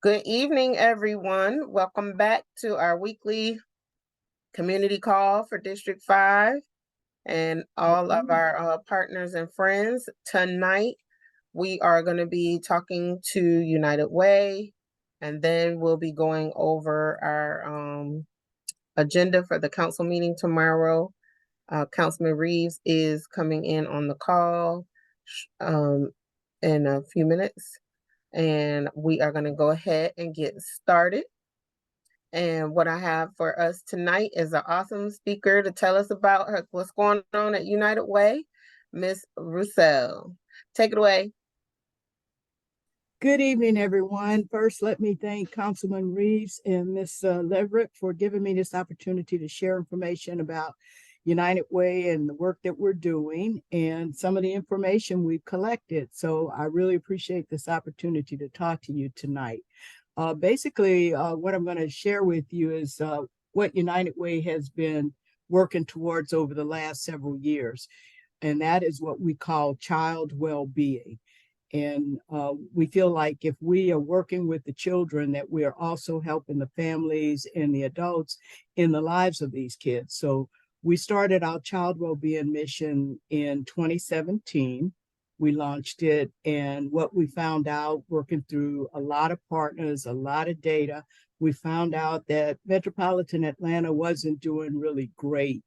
Good evening, everyone. Welcome back to our weekly community call for District 5 and all of our partners and friends. Tonight, we are going to be talking to United Way, and then we'll be going over our agenda for the council meeting tomorrow. Councilman Reeves is coming in on the call in a few minutes. And we are going to go ahead and get started. And what I have for us tonight is an awesome speaker to tell us about what's going on at United Way, Miss Roussel. Take it away. Good evening, everyone. First, let me thank Councilman Reeves and Ms. Leverett for giving me this opportunity to share information about United Way and the work that we're doing and some of the information we've collected. So I really appreciate this opportunity to talk to you tonight. Basically, what I'm going to share with you is what United Way has been working towards over the last several years, and that is what we call child well-being. And we feel like if we are working with the children, that we are also helping the families and the adults in the lives of these kids. So we started our child well-being mission in 2017. We launched it, and what we found out working through a lot of partners, a lot of data, we found out that metropolitan Atlanta wasn't doing really great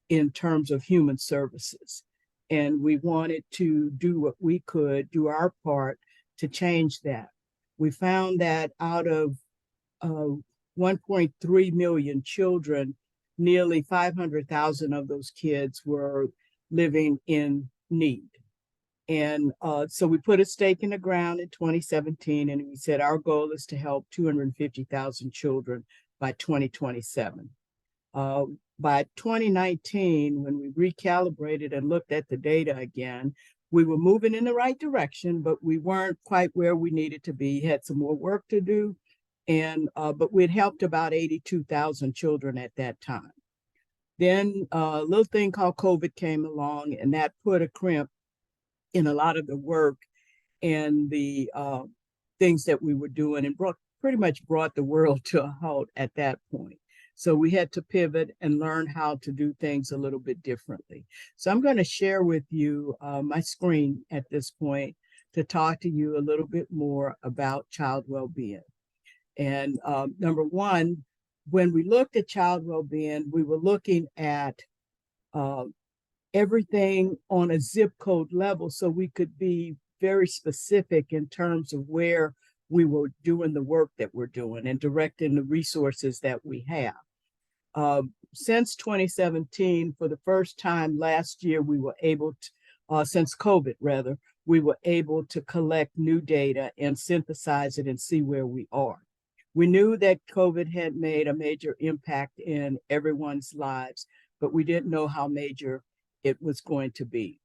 in terms of human services. And we wanted to do what we could, do our part to change that. We found that out of 1.3 million children, nearly 500,000 of those kids were living in need. And so we put a stake in the ground in 2017, and we said our goal is to help 250,000 children by 2027. By 2019, when we recalibrated and looked at the data again, we were moving in the right direction, but we weren't quite where we needed to be, had some more work to do. And but we'd helped about 82,000 children at that time. Then a little thing called COVID came along, and that put a crimp in a lot of the work and the things that we were doing, and pretty much brought the world to a halt at that point. So we had to pivot and learn how to do things a little bit differently. So I'm going to share with you my screen at this point to talk to you a little bit more about child well-being. And number one, when we looked at child well-being, we were looking at everything on a zip code level, so we could be very specific in terms of where we were doing the work that we're doing and directing the resources that we have. Since 2017, for the first time last year, we were able to, since COVID rather, we were able to collect new data and synthesize it and see where we are. We knew that COVID had made a major impact in everyone's lives, but we didn't know how major it was going to be.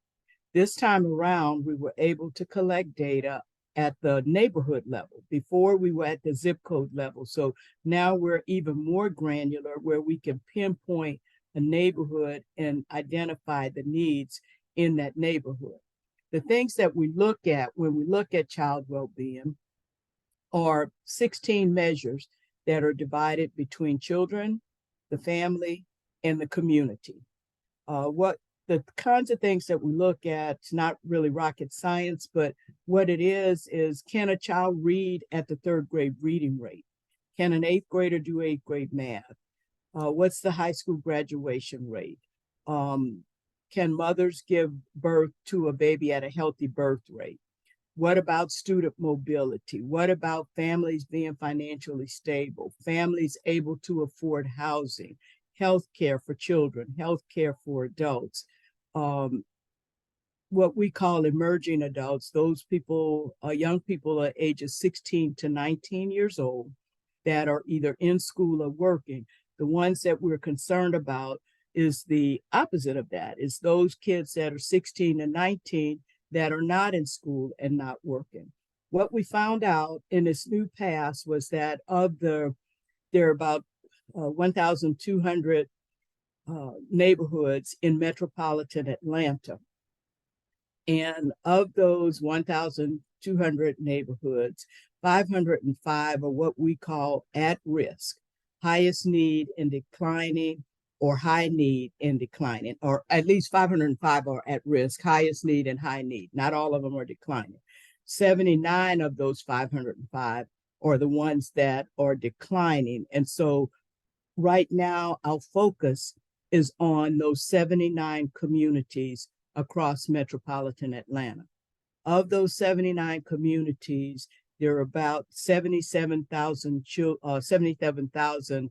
This time around, we were able to collect data at the neighborhood level. Before, we were at the zip code level. So now we're even more granular, where we can pinpoint a neighborhood and identify the needs in that neighborhood. The things that we look at when we look at child well-being are 16 measures that are divided between children, the family, and the community. The kinds of things that we look at, it's not really rocket science, but what it is can a child read at the third grade reading rate? Can an eighth grader do eighth grade math? What's the high school graduation rate? Can mothers give birth to a baby at a healthy birth rate? What about student mobility? What about families being financially stable? Families able to afford housing? Healthcare for children, healthcare for adults, what we call emerging adults, those people, young people are ages 16 to 19 years old that are either in school or working. The ones that we're concerned about is the opposite of that, is those kids that are 16 to 19 that are not in school and not working. What we found out in this new pass was that there are about 1,200 neighborhoods in metropolitan Atlanta. And of those 1,200 200 neighborhoods. 505 are what we call at risk, highest need and declining, or high need and declining, or at least 505 are at risk, highest need and high need. Not all of them are declining. 79 of those 505 are the ones that are declining. And so right now, our focus is on those 79 communities across metropolitan Atlanta. Of those 79 communities, there are about 77,000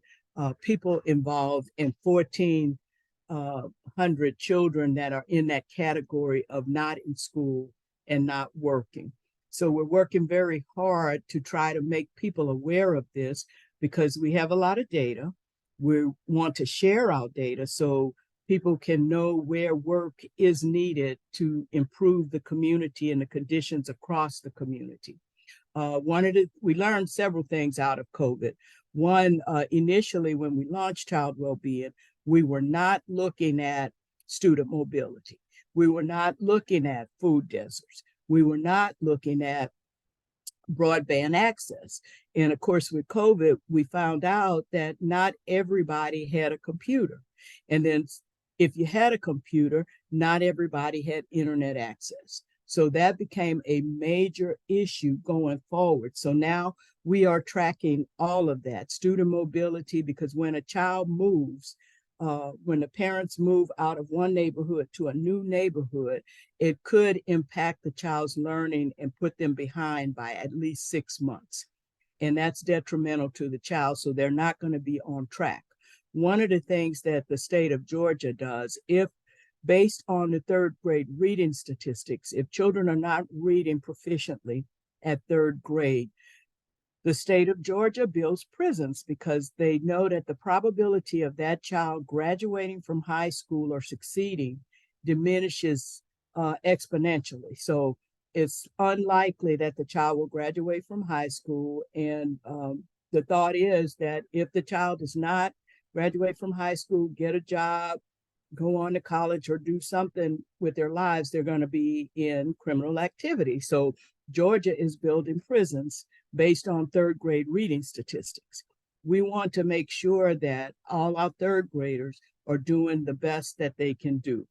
people involved and 1,400 children that are in that category of not in school and not working. So we're working very hard to try to make people aware of this because we have a lot of data. We want to share our data so people can know where work is needed to improve the community and the conditions across the community. We learned several things out of COVID. One, initially when we launched Child Wellbeing, we were not looking at student mobility. We were not looking at food deserts. We were not looking at broadband access. And of course, with COVID, we found out that not everybody had a computer. And then if you had a computer, not everybody had internet access. So that became a major issue going forward. So now we are tracking all of that, student mobility, because when a child moves, when the parents move out of one neighborhood to a new neighborhood, it could impact the child's learning and put them behind by at least 6 months. And that's detrimental to the child, so they're not going to be on track. One of the things that the state of Georgia does, if based on the third grade reading statistics, if children are not reading proficiently at third grade, the state of Georgia builds prisons because they know that the probability of that child graduating from high school or succeeding diminishes exponentially. So it's unlikely that the child will graduate from high school. And the thought is that if the child does not graduate from high school, get a job, go on to college, or do something with their lives, they're going to be in criminal activity. So Georgia is building prisons based on third grade reading statistics. We want to make sure that all our third graders are doing the best that they can do.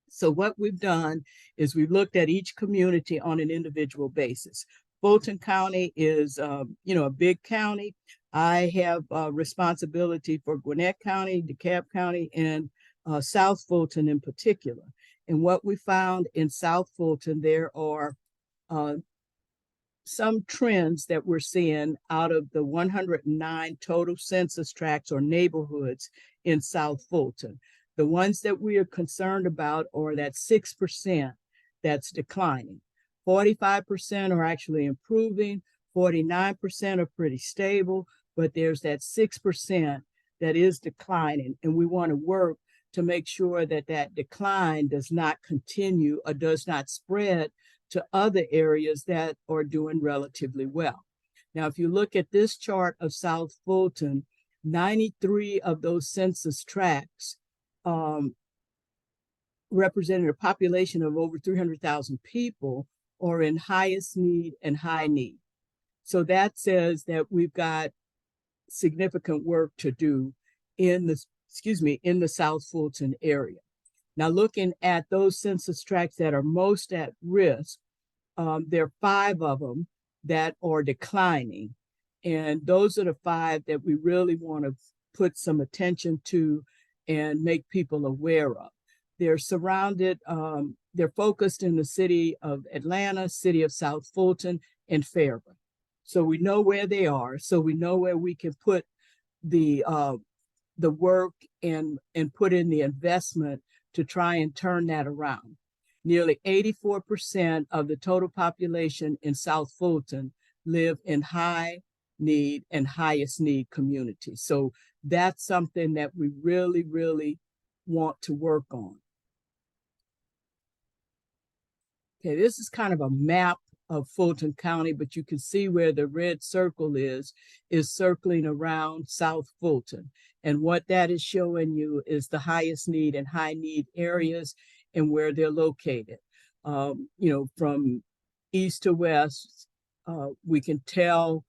So what we've done is we've looked at each community on an individual basis. Fulton County is, a big county. I have responsibility for Gwinnett County, DeKalb County, and South Fulton in particular. And what we found in South Fulton, there are some trends that we're seeing out of the 109 total census tracts or neighborhoods in South Fulton. The ones that we are concerned about are that 6% that's declining. 45% are actually improving, 49% are pretty stable, but there's that 6% that is declining, and we want to work to make sure that that decline does not continue or does not spread to other areas that are doing relatively well. Now, if you look at this chart of South Fulton, 93 of those census tracts represented a population of over 300,000 people are in highest need and high need. So that says that we've got significant work to do in the South Fulton area. Now, looking at those census tracts that are most at risk, there are 5 of them that are declining. And those are the 5 that we really want to put some attention to and make people aware of. They're surrounded, they're focused in the city of Atlanta, city of South Fulton, and Fairburn. So we know where they are. So we know where we can put the work and put in the investment to try and turn that around. Nearly 84% of the total population in South Fulton live in high need and highest need communities. So that's something that we really, really want to work on. Okay, this is kind of a map of Fulton County, but you can see where the red circle is circling around South Fulton. And what that is showing you is the highest need and high need areas and where they're located. From east to west, we can tell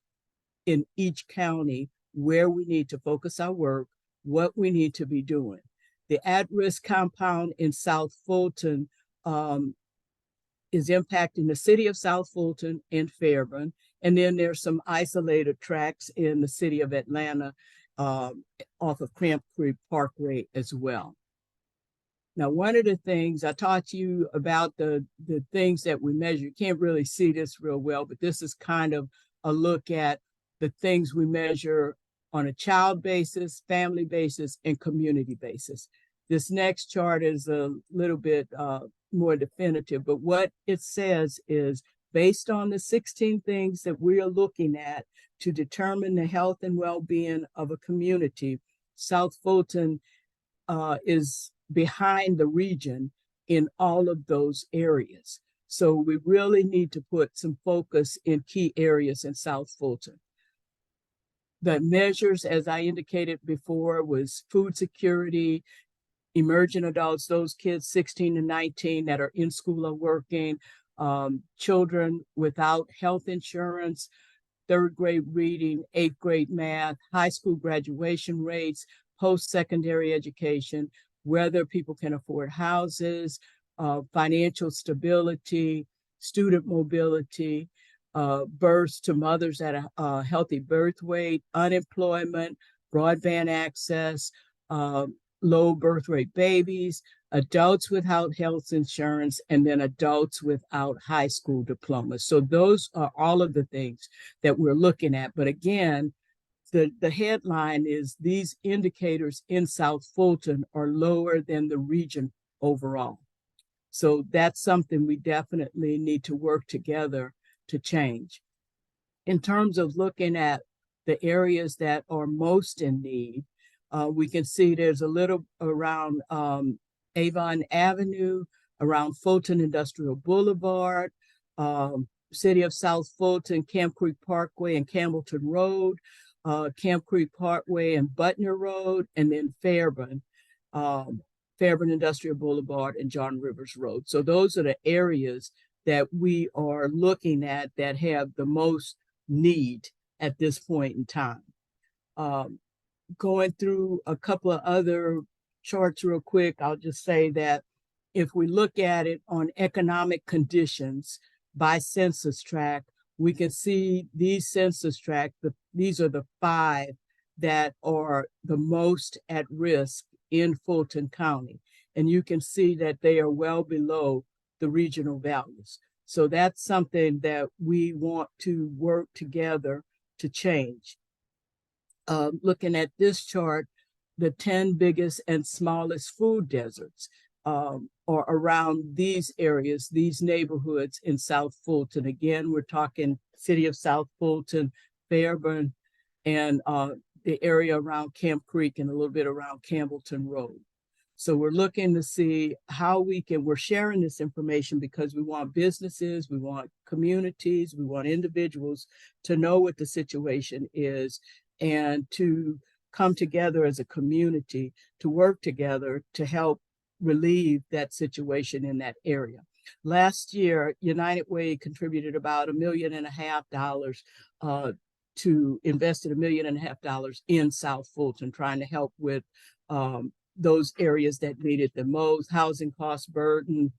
in each county where we need to focus our work, what we need to be doing. The at-risk compound in South Fulton is impacting the city of South Fulton and Fairburn. And then there's some isolated tracks in the city of Atlanta off of Camp Creek Parkway as well. Now, one of the things I taught you about the things that we measure, you can't really see this real well, but this is kind of a look at the things we measure on a child basis, family basis, and community basis. This next chart is a little bit more definitive, but what it says is based on the 16 things that we are looking at to determine the health and well-being of a community, South Fulton is behind the region in all of those areas. So we really need to put some focus in key areas in South Fulton. The measures, as I indicated before, was food security, emerging adults, those kids 16 to 19 that are in school or working, children without health insurance, third grade reading, eighth grade math, high school graduation rates, post-secondary education, whether people can afford houses, financial stability, student mobility, births to mothers at a healthy birth weight, unemployment, broadband access, low birth rate babies, adults without health insurance, and then adults without high school diplomas. So those are all of the things that we're looking at. But again, the headline is these indicators in South Fulton are lower than the region overall. So that's something we definitely need to work together to change. In terms of looking at the areas that are most in need, we can see there's a little around Avon Avenue, around Fulton Industrial Boulevard, city of South Fulton, Camp Creek Parkway and Campbellton Road, Camp Creek Parkway and Butner Road, and then Fairburn, Fairburn Industrial Boulevard and John Rivers Road. So those are the areas that we are looking at that have the most need at this point in time. Going through a couple of other charts real quick, I'll just say that if we look at it on economic conditions by census tract, we can see these census tracts, these are the 5 that are the most at risk in Fulton County. And you can see that they are well below the regional values. So that's something that we want to work together to change. Looking at this chart, the 10 biggest and smallest food deserts are around these areas, these neighborhoods in South Fulton. Again, we're talking city of South Fulton, Fairburn, and the area around Camp Creek and a little bit around Campbellton Road. So we're looking to see how we're sharing this information because we want businesses, we want communities, we want individuals to know what the situation is and to come together as a community to work together to help relieve that situation in that area. Last year, United Way contributed about $1.5 million invested $1.5 million in South Fulton, trying to help with those areas that needed the most, housing cost burden,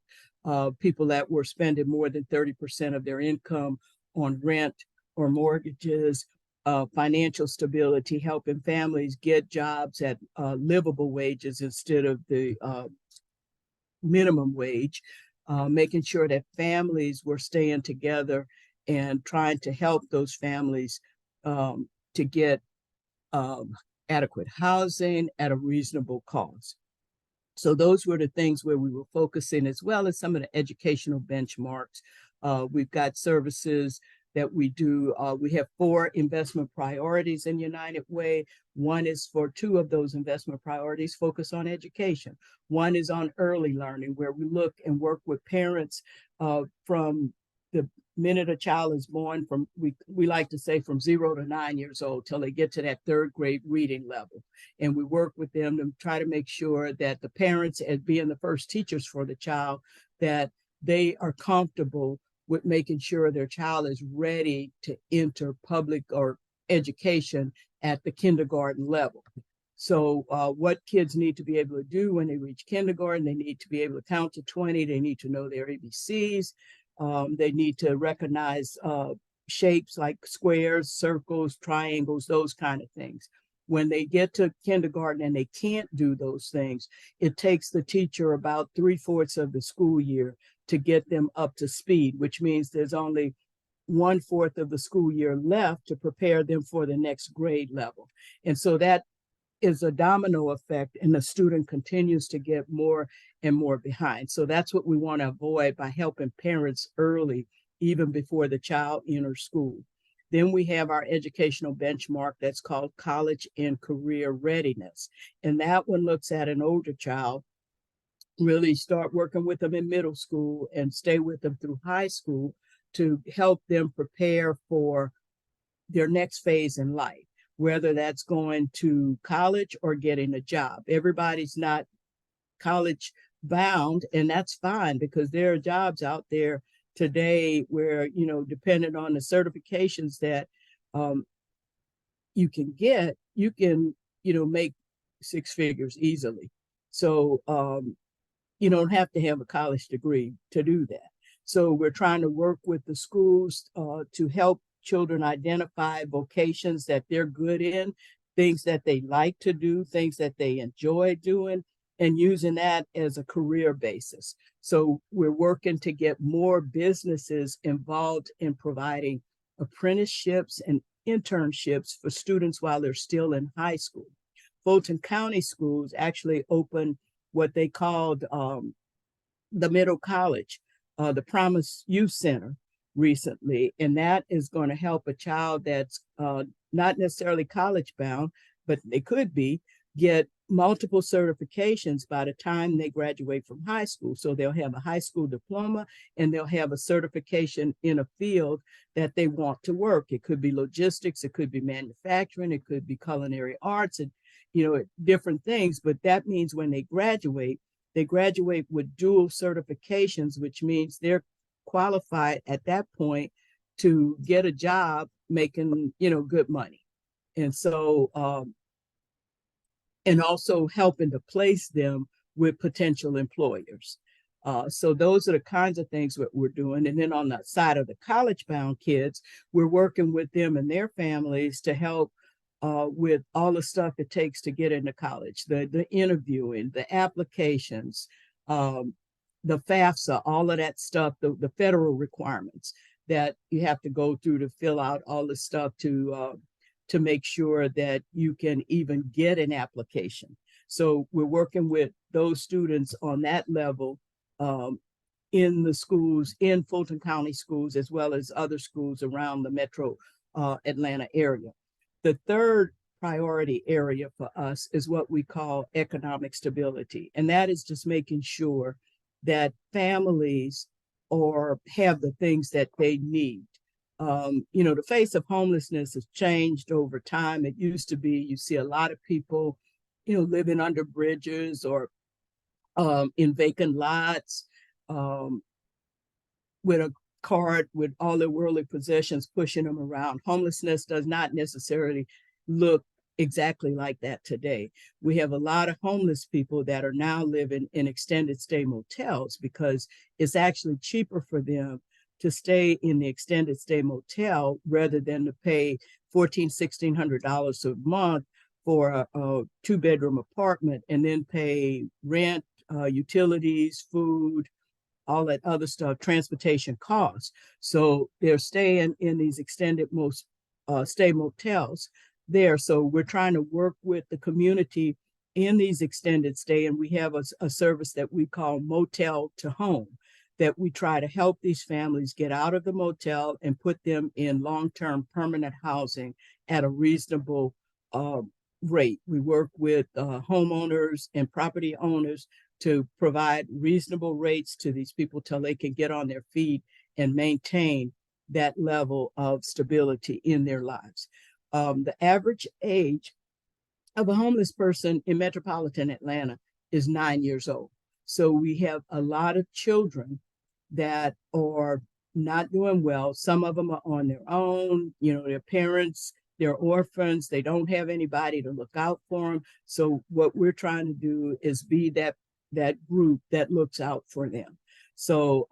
people that were spending more than 30% of their income on rent or mortgages, financial stability, helping families get jobs at livable wages instead of the minimum wage, making sure that families were staying together and trying to help those families to get adequate housing at a reasonable cost. So those were the things where we were focusing, as well as some of the educational benchmarks. We've got services that we do. We have 4 investment priorities in United Way. One is for 2 of those investment priorities focus on education. One is on early learning, where we look and work with parents from the minute a child is born, from we like to say from 0 to 9 years old till they get to that 3rd grade reading level. And we work with them to try to make sure that the parents, as being the first teachers for the child, that they are comfortable with making sure their child is ready to enter public or education at the kindergarten level. So what kids need to be able to do when they reach kindergarten, they need to be able to count to 20, they need to know their ABCs, they need to recognize shapes like squares, circles, triangles, those kind of things. When they get to kindergarten and they can't do those things, it takes the teacher about 3/4 of the school year to get them up to speed, which means there's only 1/4 of the school year left to prepare them for the next grade level. And so that is a domino effect, and the student continues to get more and more behind. So that's what we want to avoid by helping parents early, even before the child enters school. Then we have our educational benchmark that's called college and career readiness. And that one looks at an older child, really start working with them in middle school and stay with them through high school to help them prepare for their next phase in life, whether that's going to college or getting a job. Everybody's not college bound, and that's fine, because there are jobs out there today where, depending on the certifications that you can get, you can, make 6 figures easily. So you don't have to have a college degree to do that. So we're trying to work with the schools to help children identify vocations that they're good in, things that they like to do, things that they enjoy doing, and using that as a career basis. So we're working to get more businesses involved in providing apprenticeships and internships for students while they're still in high school. Fulton County schools actually opened what they called the middle college, the Promise Youth Center recently, and that is going to help a child that's not necessarily college bound, but they could be, get multiple certifications by the time they graduate from high school. So they'll have a high school diploma and they'll have a certification in a field that they want to work. It could be logistics, it could be manufacturing, it could be culinary arts, and different things. But that means when they graduate with dual certifications, which means they're qualified at that point to get a job making, good money. And so, and also helping to place them with potential employers. So those are the kinds of things that we're doing. And then on the side of the college-bound kids, we're working with them and their families to help with all the stuff it takes to get into college, the interviewing, the applications, the FAFSA, all of that stuff, the federal requirements that you have to go through to fill out all the stuff to make sure that you can even get an application. So we're working with those students on that level in the schools, in Fulton County schools, as well as other schools around the metro Atlanta area. The third priority area for us is what we call economic stability. And that is just making sure that families have the things that they need. The face of homelessness has changed over time. It used to be, you see a lot of people, living under bridges or in vacant lots with a cart with all their worldly possessions pushing them around. Homelessness does not necessarily look exactly like that today. We have a lot of homeless people that are now living in extended stay motels because it's actually cheaper for them to stay in the extended stay motel rather than to pay $1,400-$1,600 a month for a 2-bedroom apartment and then pay rent, utilities, food, all that other stuff, transportation costs. So they're staying in these extended stay motels there. So we're trying to work with the community in these extended stay, and we have a service that we call Motel to Home, that we try to help these families get out of the motel and put them in long-term permanent housing at a reasonable rate. We work with homeowners and property owners to provide reasonable rates to these people till they can get on their feet and maintain that level of stability in their lives. The average age of a homeless person in metropolitan Atlanta is 9 years old. So we have a lot of children that are not doing well. Some of them are on their own, their parents, they're orphans, they don't have anybody to look out for them. So what we're trying to do is be that group that looks out for them. So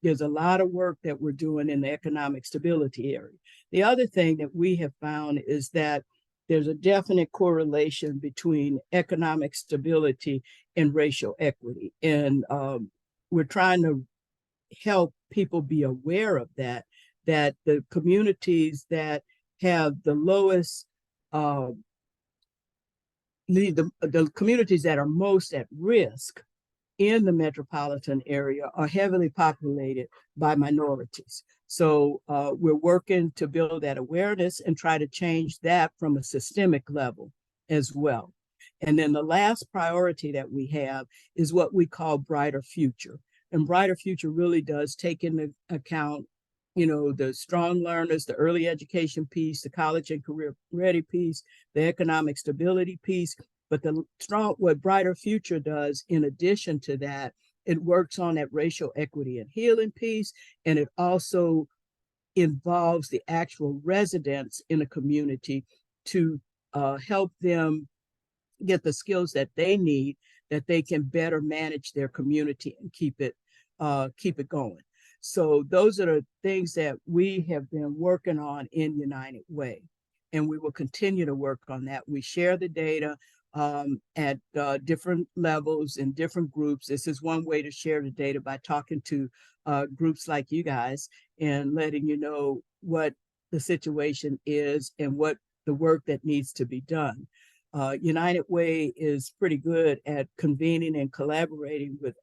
there's a lot of work that we're doing in the economic stability area. The other thing that we have found is that there's a definite correlation between economic stability and racial equity. And we're trying to help people be aware of that the communities that have the lowest, the communities that are most at risk in the metropolitan area are heavily populated by minorities. So we're working to build that awareness and try to change that from a systemic level as well. And then the last priority that we have is what we call Brighter Future. And Brighter Future really does take into account, the strong learners, the early education piece, the college and career ready piece, the economic stability piece. But what Brighter Future does, in addition to that, it works on that racial equity and healing piece, and it also involves the actual residents in a community to help them get the skills that they need, that they can better manage their community and keep it going. So those are the things that we have been working on in United Way, and we will continue to work on that. We share the data at different levels in different groups. This is one way to share the data, by talking to groups like you guys and letting you know what the situation is and what the work that needs to be done. United Way is pretty good at convening and collaborating with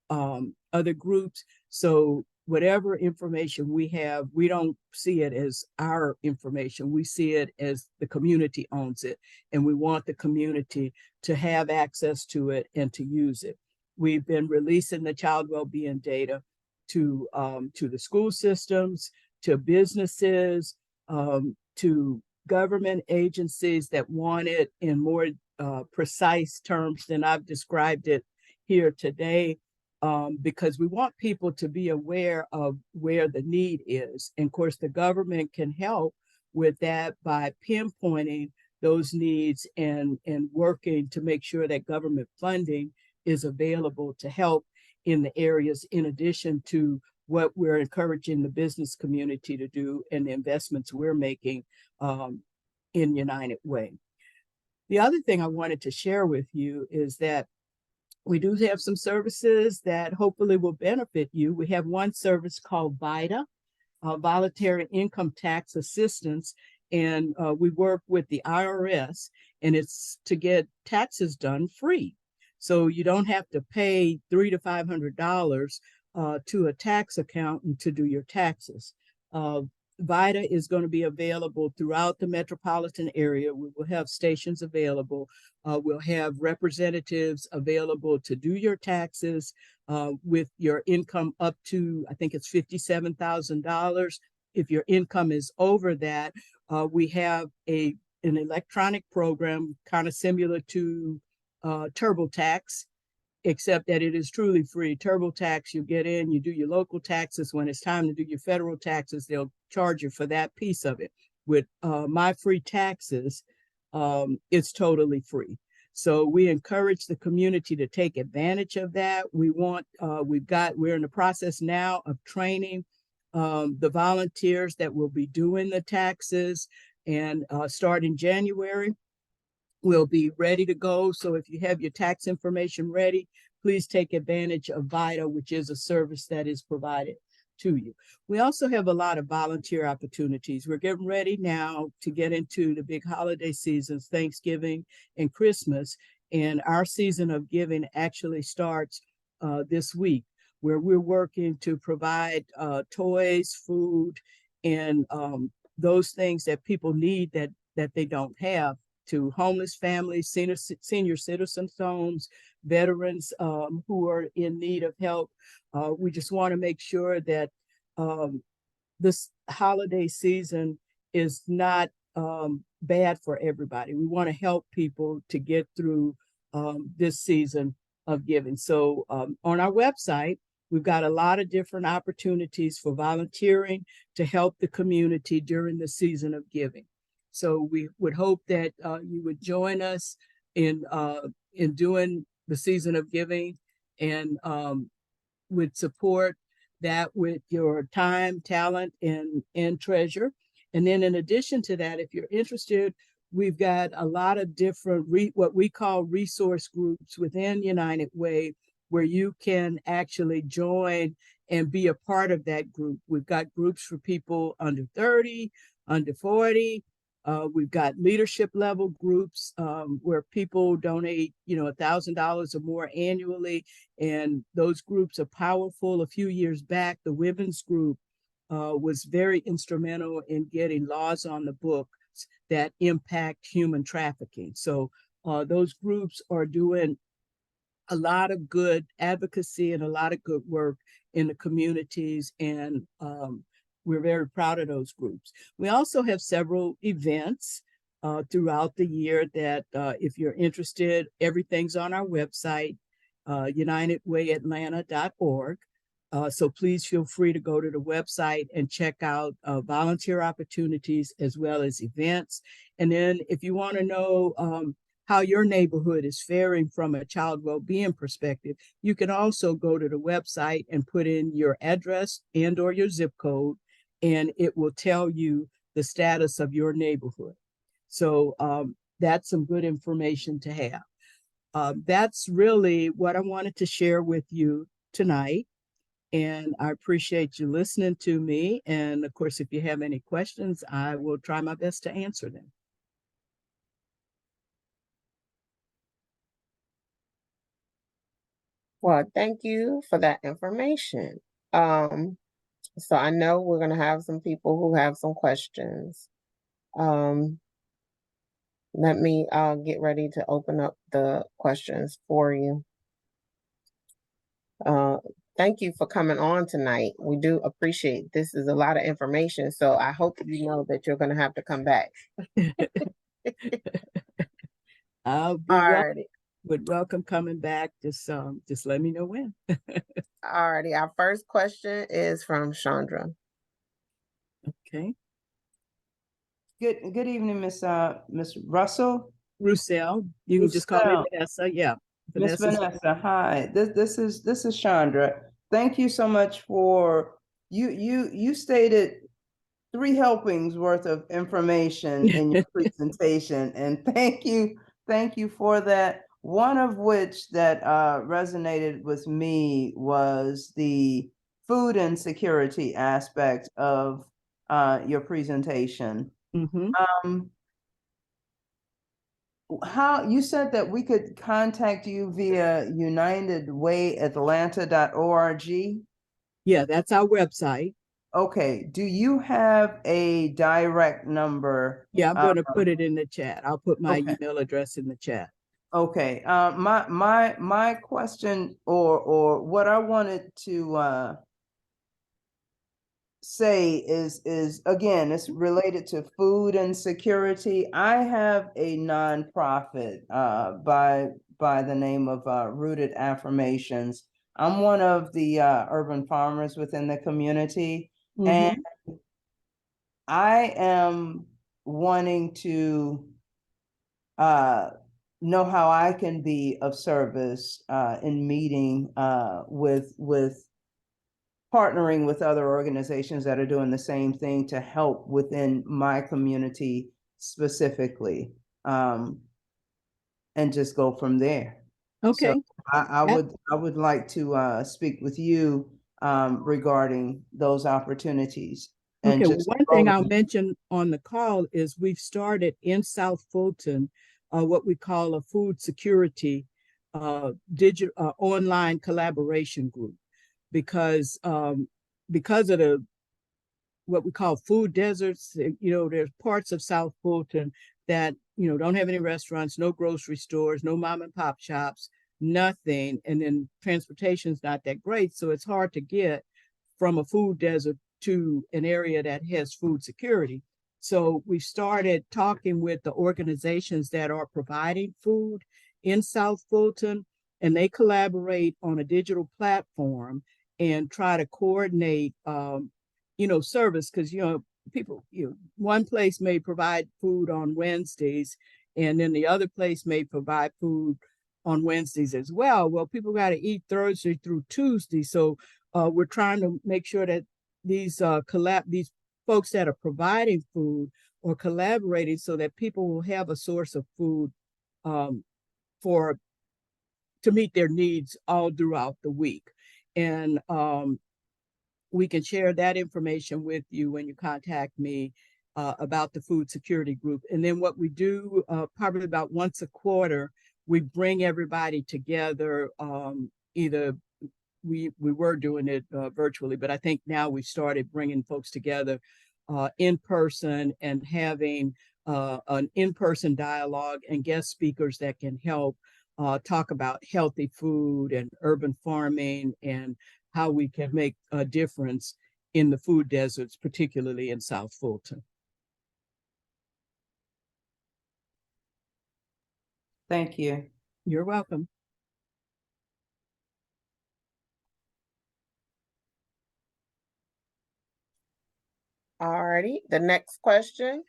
other groups. So whatever information we have, we don't see it as our information. We see it as the community owns it, and we want the community to have access to it and to use it. We've been releasing the child well-being data to the school systems, to businesses, to government agencies that want it in more precise terms than I've described it here today. Because we want people to be aware of where the need is. And of course, the government can help with that by pinpointing those needs and working to make sure that government funding is available to help in the areas, in addition to what we're encouraging the business community to do and the investments we're making in United Way. The other thing I wanted to share with you is that we do have some services that hopefully will benefit you. We have one service called VITA, Voluntary Income Tax Assistance, and we work with the IRS, and it's to get taxes done free. So you don't have to pay $300 to $500 to a tax accountant to do your taxes. VITA is going to be available throughout the metropolitan area. We will have stations available. We'll have representatives available to do your taxes with your income up to, I think it's $57,000. If your income is over that, we have an electronic program kind of similar to TurboTax, except that it is truly free. TurboTax, you get in, you do your local taxes. When it's time to do your federal taxes, they'll charge you for that piece of it. With My Free Taxes, it's totally free. So we encourage the community to take advantage of that. We're in the process now of training the volunteers that will be doing the taxes, and starting January, we'll be ready to go. So if you have your tax information ready, please take advantage of VITA, which is a service that is provided to you. We also have a lot of volunteer opportunities. We're getting ready now to get into the big holiday seasons, Thanksgiving and Christmas. And our season of giving actually starts this week, where we're working to provide toys, food, and those things that people need that they don't have, to homeless families, senior citizens homes, veterans who are in need of help. We just want to make sure that this holiday season is not bad for everybody. We want to help people to get through this season of giving. So on our website, We've got a lot of different opportunities for volunteering to help the community during the season of giving. So we would hope that you would join us in doing the season of giving, and would support that with your time, talent, and treasure. And then in addition to that, if you're interested, we've got a lot of different what we call resource groups within United Way, where you can actually join and be a part of that group. We've got groups for people under 30, under 40. We've got leadership level groups where people donate, $1,000 or more annually. And those groups are powerful. A few years back, the women's group was very instrumental in getting laws on the books that impact human trafficking. So those groups are doing a lot of good advocacy and a lot of good work in the communities, and we're very proud of those groups. We also have several events throughout the year that if you're interested, everything's on our website, unitedwayatlanta.org. So please feel free to go to the website and check out volunteer opportunities as well as events. And then if you want to know how your neighborhood is faring from a child well-being perspective, you can also go to the website and put in your address and or your zip code, and it will tell you the status of your neighborhood. So that's some good information to have. That's really what I wanted to share with you tonight. And I appreciate you listening to me. And of course, if you have any questions, I will try my best to answer them. Well, thank you for that information. So I know we're going to have some people who have some questions. Let me get ready to open up the questions for you. Thank you for coming on tonight. We do appreciate this. Is a lot of information, so I hope you know that you're going to have to come back. I'll be welcome coming back. Just let me know when. Alrighty, our first question is from Chandra. Okay. Good evening, Miss Russell. Roussel. You can just call me Vanessa. Yeah. Miss Vanessa, hi. This is Chandra. Thank you so much for you stated 3 helpings worth of information in your presentation, and thank you for that. One of which that resonated with me was the food insecurity aspect of your presentation. Mm-hmm. How you said that we could contact you via unitedwayatlanta.org? Yeah, that's our website. Okay. Do you have a direct number? Yeah, I'm going to put it in the chat. I'll put my email address in the chat. Okay. My question or what I wanted to say is again, it's related to food insecurity. I have a nonprofit by the name of Rooted Affirmations. I'm one of the urban farmers within the community, and I am wanting to know how I can be of service in meeting with partnering with other organizations that are doing the same thing to help within my community specifically, and just go from there. Okay. So I would like to speak with you regarding those opportunities. And okay, one thing I'll mention on the call is we've started in South Fulton what we call a food security digital online collaboration group, because of the what we call food deserts. There's parts of South Fulton that don't have any restaurants, no grocery stores, no mom and pop shops, nothing, and then transportation's not that great, so it's hard to get from a food desert to an area that has food security. So we started talking with the organizations that are providing food in South Fulton, and they collaborate on a digital platform, and try to coordinate, service, because, people, one place may provide food on Wednesdays, and then the other place may provide food on Wednesdays as well. Well, people got to eat Thursday through Tuesday. So we're trying to make sure that these these folks that are providing food or collaborating so that people will have a source of food for to meet their needs all throughout the week. And we can share that information with you when you contact me about the food security group. And then what we do probably about once a quarter, we bring everybody together. Either we were doing it virtually, but I think now we started bringing folks together in person and having an in-person dialogue and guest speakers that can help talk about healthy food and urban farming and how we can make a difference in the food deserts, particularly in South Fulton. Thank you. You're welcome. All righty, the next question.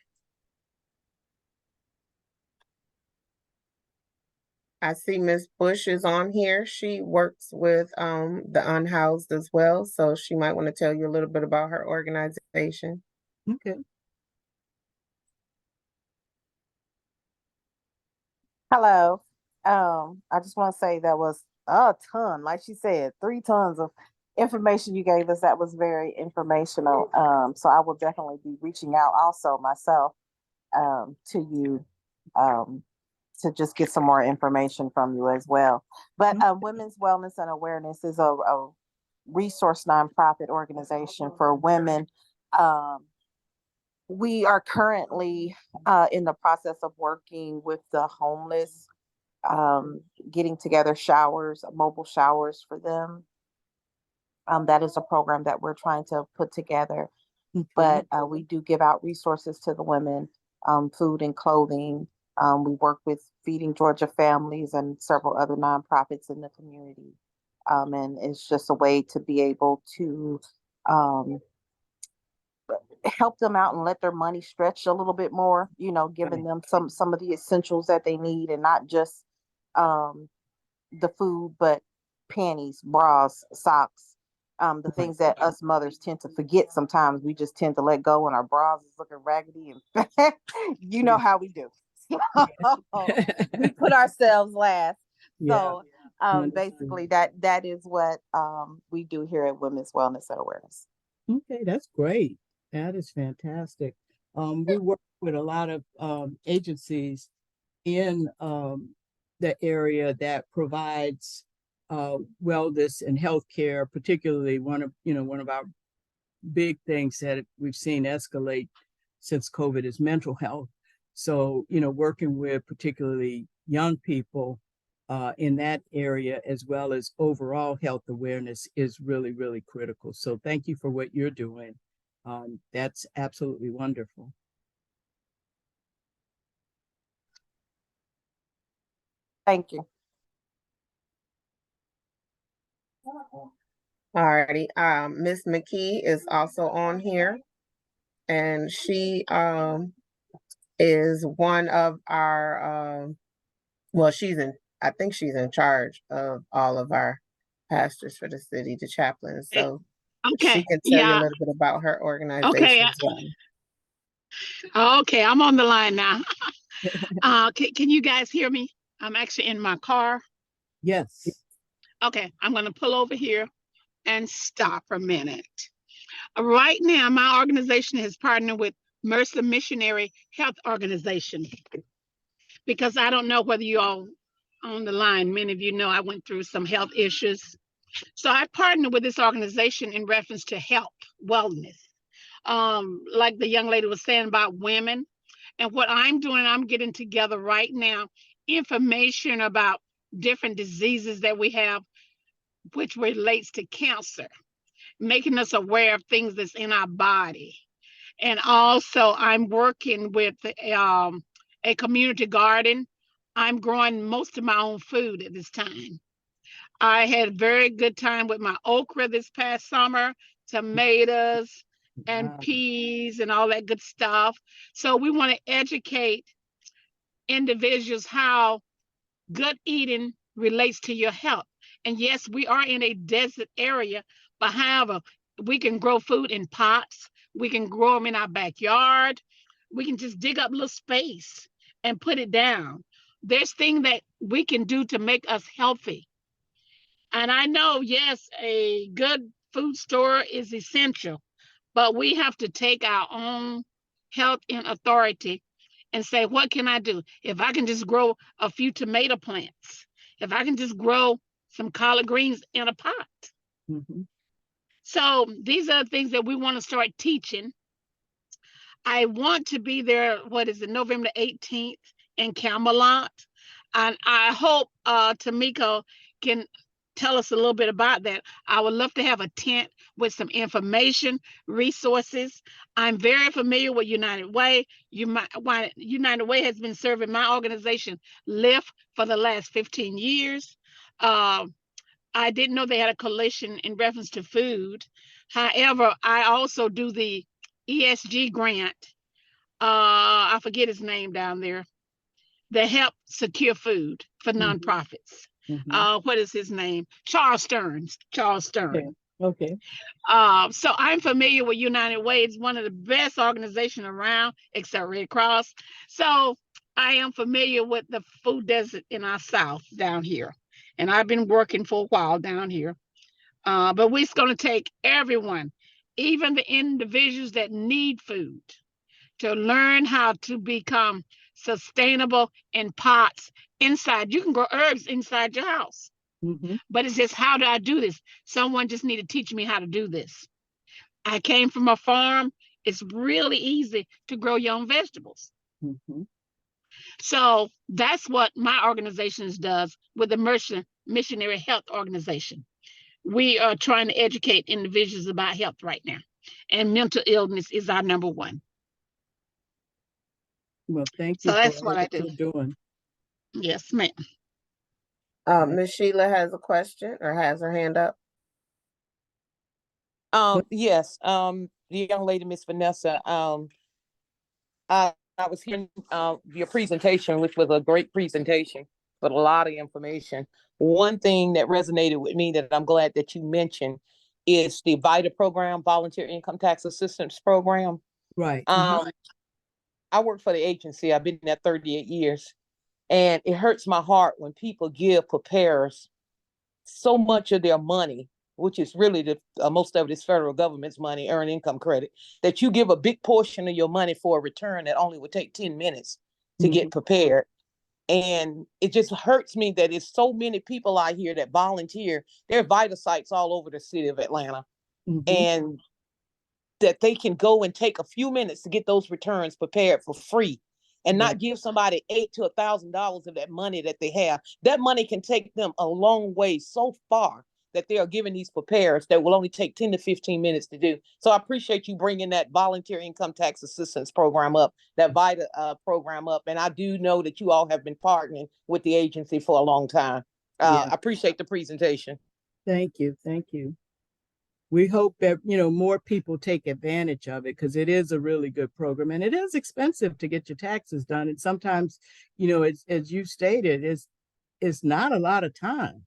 I see Ms. Bush is on here. She works with the unhoused as well, so she might want to tell you a little bit about her organization. Okay. Hello. I just want to say that was a ton, like she said, 3 tons of information you gave us. That was very informational. So I will definitely be reaching out also myself to you to just get some more information from you as well. But Women's Wellness and Awareness is a resource nonprofit organization for women. We are currently in the process of working with the homeless, getting together showers, mobile showers for them. That is a program that we're trying to put together. Okay. But we do give out resources to the women, food and clothing. We work with Feeding Georgia Families and several other nonprofits in the community. And it's just a way to be able to help them out and let their money stretch a little bit more, giving them some of the essentials that they need, and not just the food, but panties, bras, socks, the things that us mothers tend to forget sometimes. We just tend to let go, and our bras is looking raggedy, and you know how we do. We put ourselves last. Yeah. So basically that is what we do here at Women's Wellness and Awareness. Okay, that's great. That is fantastic. We work with a lot of agencies in the area that provides wellness and healthcare, particularly one of our big things that we've seen escalate since COVID is mental health. So, working with particularly young people in that area, as well as overall health awareness, is really, really critical. So thank you for what you're doing. That's absolutely wonderful. Thank you. All righty, Ms. McKee is also on here, and she is one of our well, I think she's in charge of all of our pastors for the city, the chaplains. So okay, she can tell you a little bit about her organization as well. Okay, I'm on the line now. Can you guys hear me? I'm actually in my car. Yes. Okay, I'm going to pull over here and stop for a minute. Right now, my organization has partnered with Mercer Missionary Health Organization, because I don't know whether you all on the line, many of you know I went through some health issues. So I partnered with this organization in reference to health, wellness. Like the young lady was saying about women. And what I'm doing, I'm getting together right now information about different diseases that we have, which relates to cancer, making us aware of things that's in our body. And also I'm working with a community garden. I'm growing most of my own food at this time. I had very good time with my okra this past summer, tomatoes and Wow. peas and all that good stuff. So we want to educate individuals how good eating relates to your health. And yes, we are in a desert area, but however, we can grow food in pots. We can grow them in our backyard. We can just dig up a little space and put it down. There's things that we can do to make us healthy. And I know, yes, a good food store is essential, but we have to take our own health in authority and say, what can I do? If I can just grow a few tomato plants, if I can just grow some collard greens in a pot. Mhm. So these are things that we want to start teaching. I want to be there, what is it, November 18th in Camelot. And I hope Tamika can tell us a little bit about that. I would love to have a tent with some information, resources. I'm very familiar with United Way. United Way has been serving my organization, LIFT, for the last 15 years. Uh, I didn't know they had a coalition in reference to food. However, I also do the ESG grant. I forget his name down there. That help secure food for Mhm. nonprofits. Mhm. What is his name? Charles Stearns. Charles Okay. Stern. Okay. So I'm familiar with United Way. It's one of the best organizations around, except Red Cross. So I am familiar with the food desert in our South down here. And I've been working for a while down here. But we're going to take everyone, even the individuals that need food, to learn how to become sustainable in pots inside. You can grow herbs inside your house, Mhm. but it's just, how do I do this? Someone just need to teach me how to do this. I came from a farm. It's really easy to grow your own vegetables. Mhm. So that's what my organization does with the Missionary Health Organization. We are trying to educate individuals about health right now, and mental illness is our number one. Well, thank So you for that's what all I that do. you're doing. Yes, ma'am. Ms. Sheila has a question or has her hand up. Yes, the young lady, Miss Vanessa, I was hearing your presentation, which was a great presentation with a lot of information. One thing that resonated with me that I'm glad that you mentioned is the VITA program, Volunteer Income Tax Assistance Program. Right. I work for the agency. I've been there 38 years, and it hurts my heart when people give preparers so much of their money, which is really the most of it is federal government's money, earned income credit, that you give a big portion of your money for a return that only would take 10 minutes to get prepared. And it just hurts me that it's so many people out here that volunteer. There are VITA sites all over the city of Atlanta, Mhm. and that they can go and take a few minutes to get those returns prepared for free and Right. not give somebody $800 to $1,000 of that money that they have. That money can take them a long way so far that they are giving these preparers that will only take 10 to 15 minutes to do. So I appreciate you bringing that volunteer income tax assistance program up, that VITA program up. And I do know that you all have been partnering with the agency for a long time. Yeah. I appreciate the presentation. Thank you. Thank you. We hope that, more people take advantage of it, because it is a really good program, and it is expensive to get your taxes done. And sometimes, as you stated, it's not a lot of time,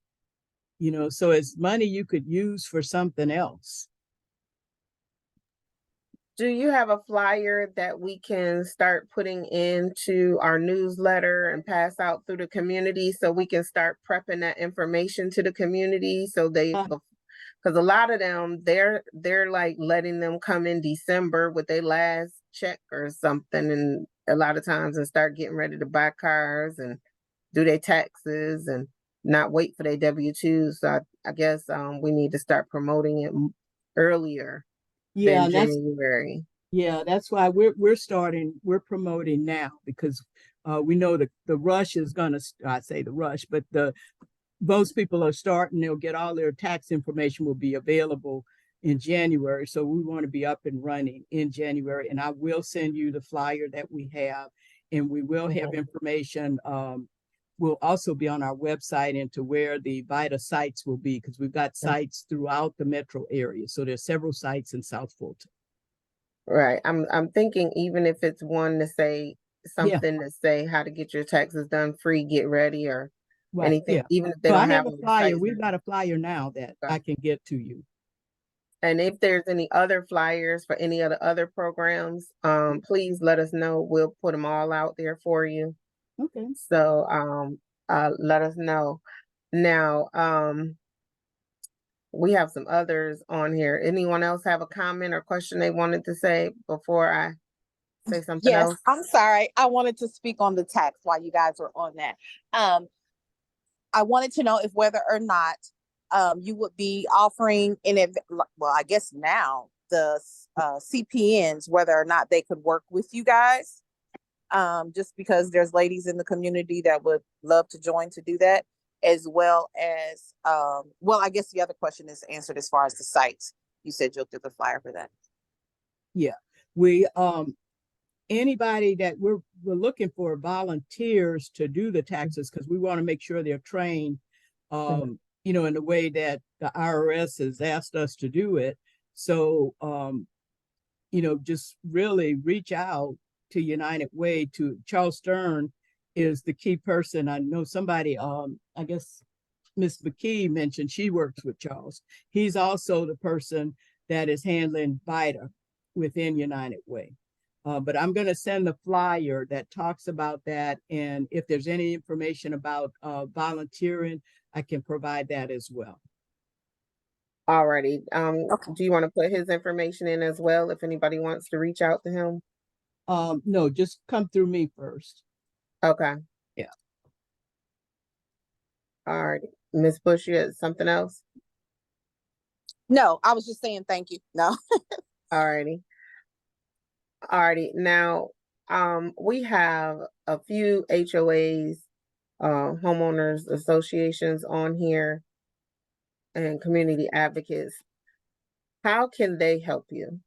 so it's money you could use for something else. Do you have a flyer that we can start putting into our newsletter and pass out through the community so we can start prepping that information to the community so because a lot of them, they're like letting them come in December with their last check or something, and a lot of times, and start getting ready to buy cars and do their taxes and not wait for their W-2s. So I guess we need to start promoting it earlier Yeah, than January. that's why we're promoting now, because we know the rush is gonna, I say the rush, but most people are starting, they'll get all their tax information will be available in January. So we want to be up and running in January. And I will send you the flyer that we have, and we will have information will also be on our website and to where the VITA sites will be, because we've got sites throughout the metro area. So there's several sites in South Fulton. Right. I'm thinking even if it's one to say something to say how to get your taxes done free, get ready, or Right. anything, Yeah. even if they So I don't have have a any flyer. sites. We've got a flyer now that Okay. I can get to you. And if there's any other flyers for any of the other programs, please let us know. We'll put them all out there for you. Okay. So let us know. Now, we have some others on here. Anyone else have a comment or question they wanted to say before I say something Yes, else? I'm sorry. I wanted to speak on the tax while you guys were on that. I wanted to know if whether or not you would be offering well, I guess now the CPNs, whether or not they could work with you guys. Just because there's ladies in the community that would love to join to do that, as well as well, I guess the other question is answered as far as the sites. You said you'll do the flyer for that. Yeah. We anybody that we're looking for volunteers to do the taxes, because we want to make sure they're trained you know, in the way that the IRS has asked us to do it. So you know, just really reach out to United Way. To Charles Stern is the key person. I know somebody, I guess Miss McKee mentioned she works with Charles. He's also the person that is handling VITA within United Way. But I'm going to send the flyer that talks about that. And if there's any information about volunteering, I can provide that as well. Alrighty. Okay. Do you want to put his information in as well if anybody wants to reach out to him? No, just come through me first. Okay. Yeah. Alrighty. Ms. Bush, you had something else? No, I was just saying thank you. No. Alrighty. Alrighty. Now, we have a few HOAs, homeowners associations on here, and community advocates. How can they help you?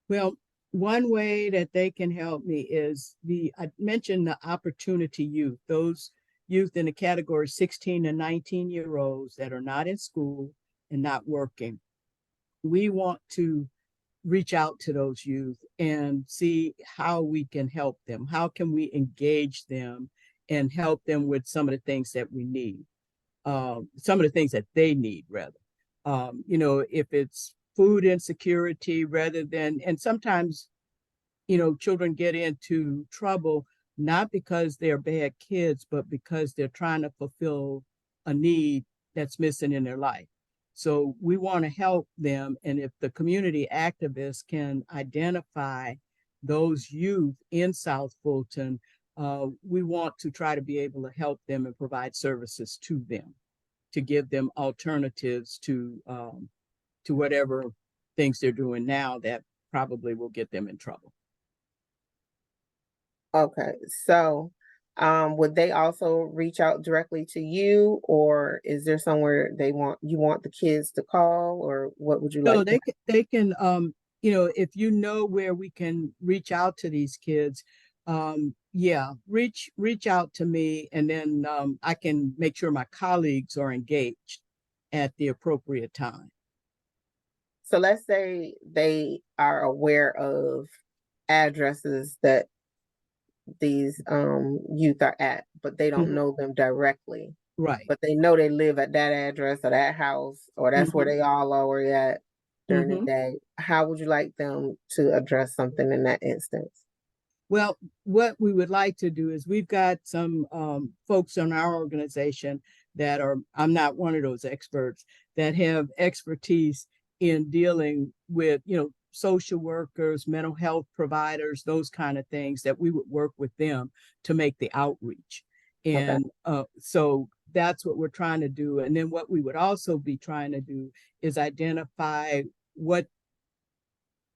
Well, one way that they can help me is I mentioned the opportunity youth, those youth in the category 16 to 19-year-olds that are not in school and not working. We want to reach out to those youth and see how we can help them. How can we engage them and help them with some of the things that we need? Some of the things that they need, rather. You know, if it's food insecurity rather than, and sometimes, you know, children get into trouble not because they're bad kids, but because they're trying to fulfill a need that's missing in their life. So we want to help them. And if the community activists can identify those youth in South Fulton, we want to try to be able to help them and provide services to them, to give them alternatives to whatever things they're doing now that probably will get them in trouble. Okay, so would they also reach out directly to you, or is there somewhere you want the kids to call, or what would you So like? they can you know, if you know where we can reach out to these kids, yeah, reach out to me, and then I can make sure my colleagues are engaged at the appropriate time. So let's say they are aware of addresses that these youth are at, but they don't know them directly. Right. But they know they live at that address or that house, or that's where they all are at during the day. How would you like them to address something in that instance? Well, what we would like to do is we've got some folks on our organization that are, I'm not one of those experts, that have expertise in dealing with, you know, social workers, mental health providers, those kind of things, that we would work with them to make the outreach. And so that's what we're trying to do. And then what we would also be trying to do is identify what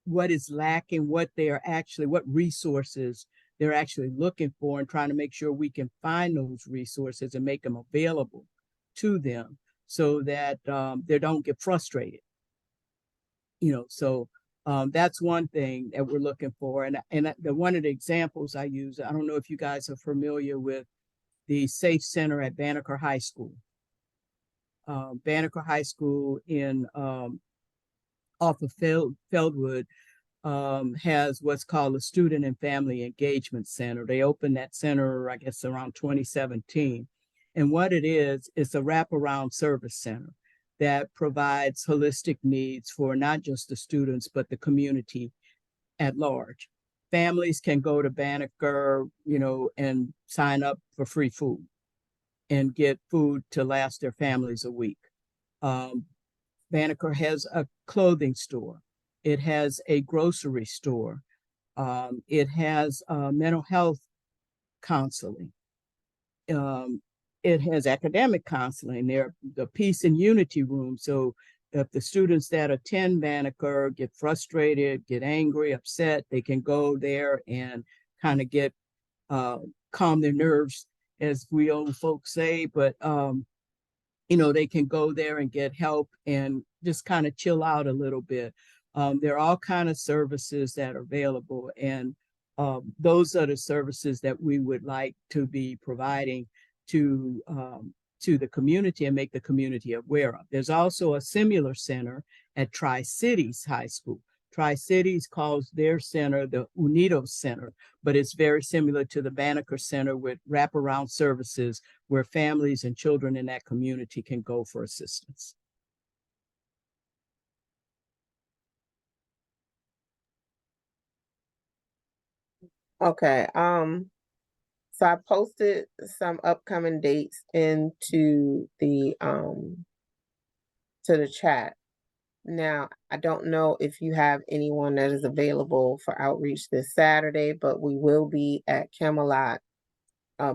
is lacking, what resources they're actually looking for, and trying to make sure we can find those resources and make them available to them so that they don't get frustrated. You know, so that's one thing that we're looking for. And one of the examples I use, I don't know if you guys are familiar with the Safe Center at Banneker High School. Banneker High School in off of Feldwood has what's called a Student and Family Engagement Center. They opened that center, I guess, around 2017. And what it is, it's a wraparound service center that provides holistic needs for not just the students, but the community at large. Families can go to Banneker, and sign up for free food and get food to last their families a week. Banneker has a clothing store. It has a grocery store. It has mental health counseling. It has academic counseling. There, the Peace and Unity Room. So if the students that attend Banneker get frustrated, get angry, upset, they can go there and kind of get calm their nerves, as we old folks say. But they can go there and get help and just kind of chill out a little bit. There are all kind of services that are available, and those are the services that we would like to be providing to the community and make the community aware of. There's also a similar center at Tri-Cities High School. Tri-Cities calls their center the Unidos Center, but it's very similar to the Banneker Center with wraparound services where families and children in that community can go for assistance. Okay, so I posted some upcoming dates into the to the chat. Now, I don't know if you have anyone that is available for outreach this Saturday, but we will be at Camelot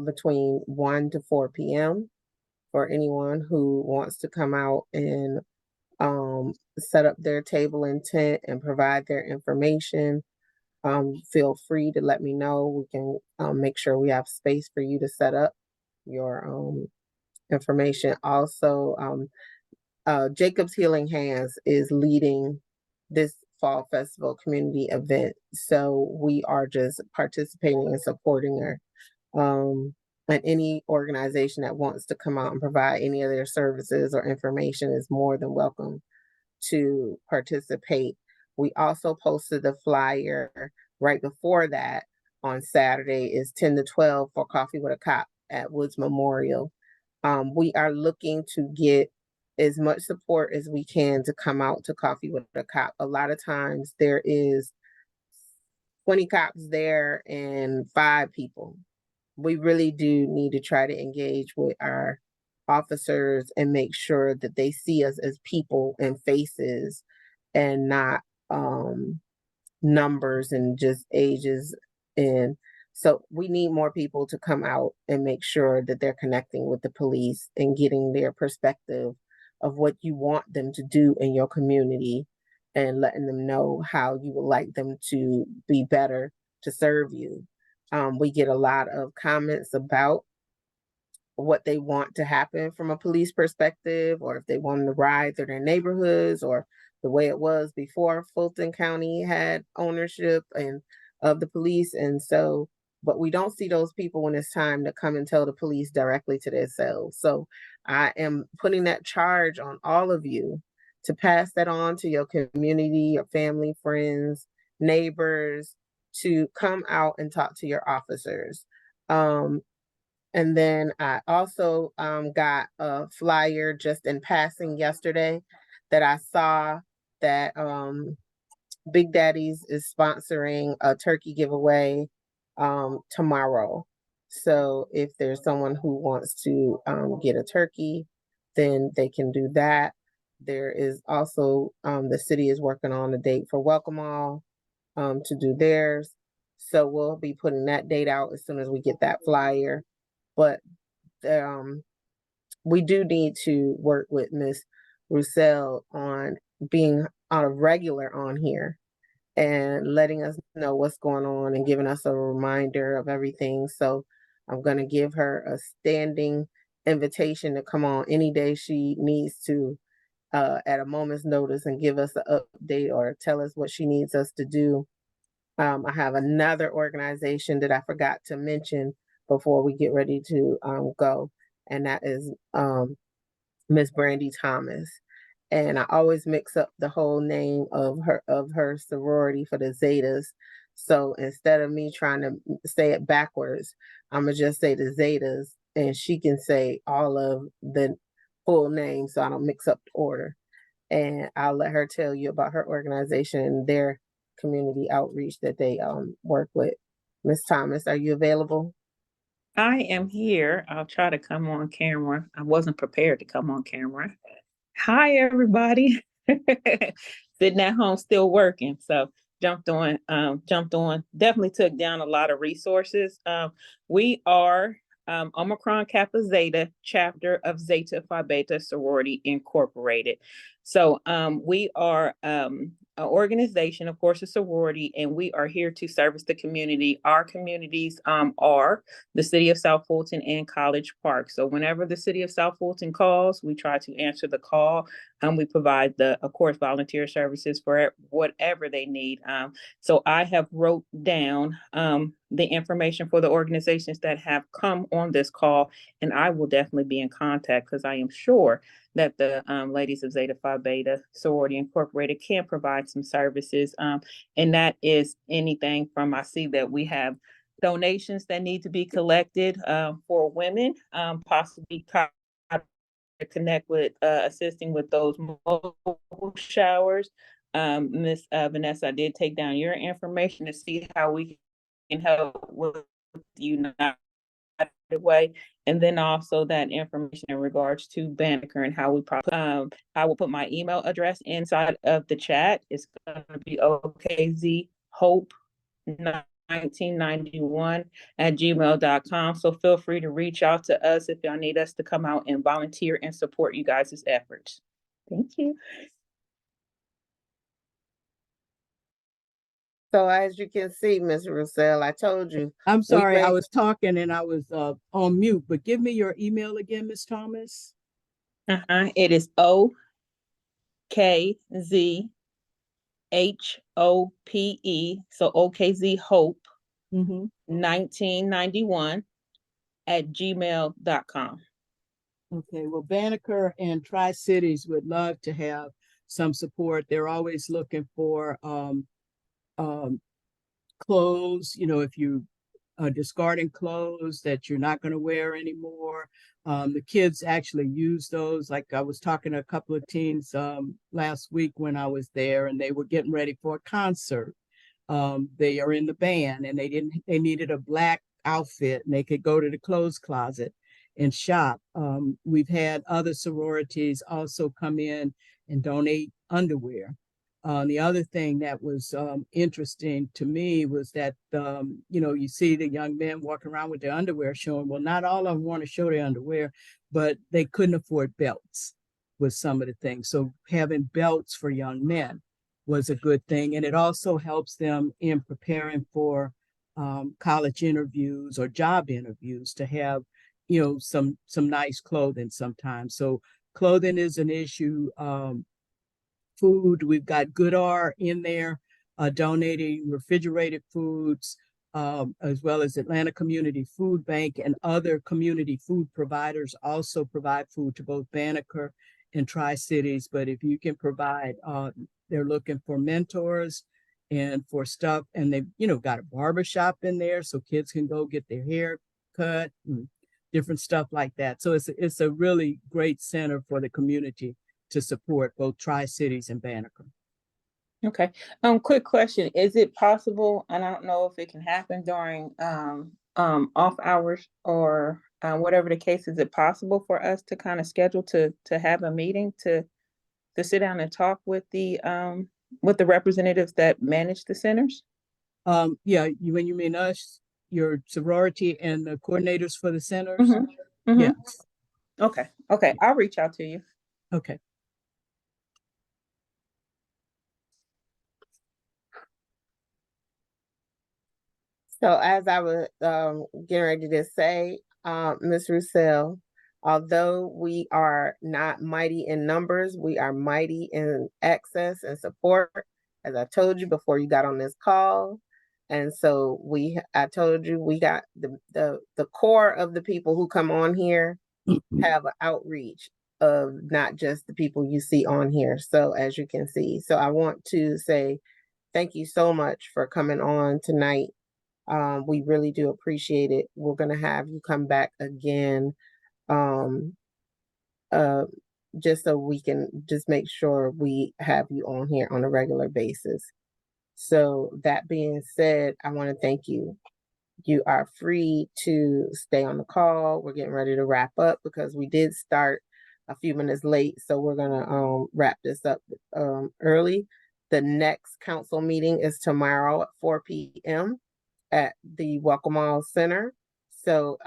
between 1 to 4 p.m. for anyone who wants to come out and set up their table and tent and provide their information. Feel free to let me know. We can make sure we have space for you to set up your information. Also, Jacob's Healing Hands is leading this fall festival community event. So we are just participating and supporting her. And any organization that wants to come out and provide any of their services or information is more than welcome to participate. We also posted the flyer right before that on Saturday is 10 to 12 for Coffee with a Cop at Woods Memorial. We are looking to get as much support as we can to come out to Coffee with a Cop. A lot of times there is 20 cops there and 5 people. We really do need to try to engage with our officers and make sure that they see us as people and faces and not numbers and just ages. And so we need more people to come out and make sure that they're connecting with the police and getting their perspective of what you want them to do in your community and letting them know how you would like them to be better to serve you. We get a lot of comments about what they want to happen from a police perspective, or if they want to ride through their neighborhoods, or the way it was before Fulton County had ownership and of the police. And so, but we don't see those people when it's time to come and tell the police directly to themselves. So I am putting that charge on all of you to pass that on to your community, your family, friends, neighbors, to come out and talk to your officers. And then I also got a flyer just in passing yesterday that I saw that Big Daddy's is sponsoring a turkey giveaway tomorrow. So if there's someone who wants to get a turkey, then they can do that. There is also, the city is working on a date for Welcome All to do theirs. So we'll be putting that date out as soon as we get that flyer. But we do need to work with Miss Roussel on being on a regular on here and letting us know what's going on and giving us a reminder of everything. So I'm going to give her a standing invitation to come on any day she needs to at a moment's notice and give us an update or tell us what she needs us to do. I have another organization that I forgot to mention, before we get ready to go, and that is Miss Brandy Thomas. And I always mix up the whole name of her sorority for the Zetas. So instead of me trying to say it backwards, I'm gonna just say the Zetas, and she can say all of the full name, so I don't mix up the order. And I'll let her tell you about her organization and their community outreach that they work with. Miss Thomas, are you available? I am here. I'll try to come on camera. I wasn't prepared to come on camera. Hi, everybody. Sitting at home, still working. So jumped on, definitely took down a lot of resources. We are Omicron Kappa Zeta chapter of Zeta Phi Beta Sorority Incorporated. So we are an organization, of course, a sorority, and we are here to service the community. Our communities are the city of South Fulton and College Park. So whenever the city of South Fulton calls, we try to answer the call. We provide of course, volunteer services for whatever they need. So I have wrote down the information for the organizations that have come on this call, and I will definitely be in contact because I am sure that the ladies of Zeta Phi Beta Sorority Incorporated can provide some services. And that is anything from, I see that we have donations that need to be collected for women, possibly to connect with assisting with those mobile showers. Miss Vanessa, I did take down your information to see how we can help with you way, and then also that information in regards to Banneker and how we probably I will put my email address inside of the chat. It's going to be okzhope1991@gmail.com. So feel free to reach out to us if y'all need us to come out and volunteer and support you guys' efforts. Thank you. So as you can see, Ms. Roussel, I told you. I'm sorry, I was talking and I was on mute, but give me your email again, Ms. Thomas. It is OKZHOPE, so OKZ Hope 1991@gmail.com. Okay, well, Banneker and Tri-Cities would love to have some support. They're always looking for clothes, if you are discarding clothes that you're not going to wear anymore. The kids actually use those. Like I was talking to a couple of teens last week when I was there, and they were getting ready for a concert. They are in the band, and they needed a black outfit, and they could go to the clothes closet and shop. We've had other sororities also come in and donate underwear. The other thing that was interesting to me was that, you see the young men walking around with their underwear showing. Well, not all of them want to show their underwear, but they couldn't afford belts with some of the things. So having belts for young men was a good thing. And it also helps them in preparing for college interviews or job interviews to have, some nice clothing sometimes. So clothing is an issue. Food, we've got GoodR in there donating refrigerated foods, as well as Atlanta Community Food Bank and other community food providers also provide food to both Banneker and Tri-Cities. But if you can provide, they're looking for mentors and for stuff, and they've got a barbershop in there so kids can go get their hair cut and different stuff like that. So it's a really great center for the community to support both Tri-Cities and Banneker. Okay. Quick question. Is it possible, and I don't know if it can happen during off hours or whatever the case, is it possible for us to kind of schedule to have a meeting to sit down and talk with the representatives that manage the centers? Yeah, when you mean us, your sorority and the coordinators for the centers? Mm-hmm. Mm-hmm. Yeah. Okay. I'll reach out to you. Okay. So as I was getting ready to say, Ms. Roussel, although we are not mighty in numbers, we are mighty in access and support. As I told you before you got on this call, And so I told you, we got the core of the people who come on here have an outreach of not just the people you see on here. So as you can see, so I want to say thank you so much for coming on tonight. We really do appreciate it. We're gonna have you come back again, just so we can just make sure we have you on here on a regular basis. So that being said, I want to thank you. You are free to stay on the call. We're getting ready to wrap up because we did start a few minutes late. So we're gonna wrap this up early. The next council meeting is tomorrow at 4 p.m. at the Welcome All Center. So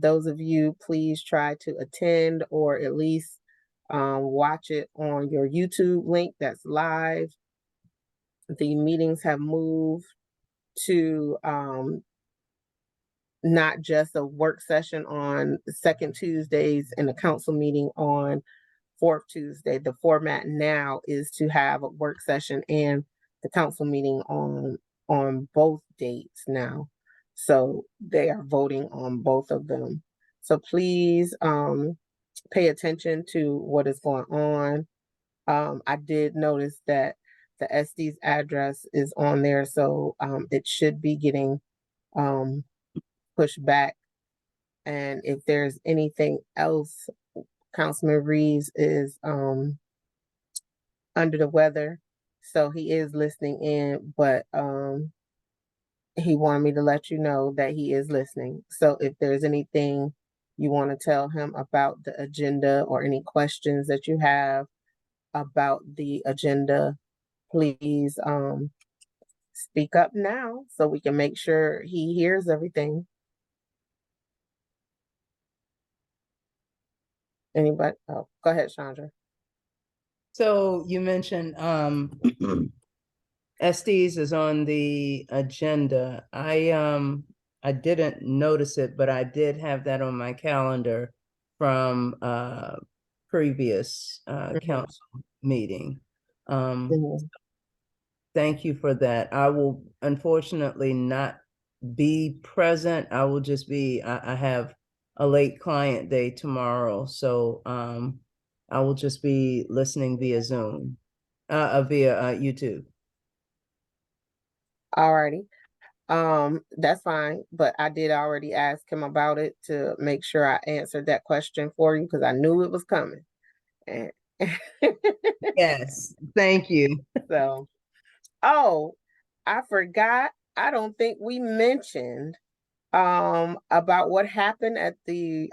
those of you, please try to attend or at least watch it on your YouTube link that's live. The meetings have moved to not just a work session on the second Tuesdays and a council meeting on fourth Tuesday. The format now is to have a work session and the council meeting on both dates now. So they are voting on both of them. So please pay attention to what is going on. I did notice that the SD's address is on there, so it should be getting pushed back. And if there's anything else, Councilman Reeves is under the weather, so he is listening in, but he wanted me to let you know that he is listening. So if there's anything you want to tell him about the agenda or any questions that you have about the agenda, please speak up now so we can make sure he hears everything. Anybody? Oh, go ahead, Chandra. So you mentioned SDs is on the agenda. I didn't notice it, but I did have that on my calendar from previous council meeting. Thank you for that. I will unfortunately not be present. I will just be, I have a late client day tomorrow, so I will just be listening via Zoom, via YouTube. Alrighty. That's fine, but I did already ask him about it to make sure I answered that question for you because I knew it was coming. And Yes, thank you. so, oh, I forgot. I don't think we mentioned about what happened at the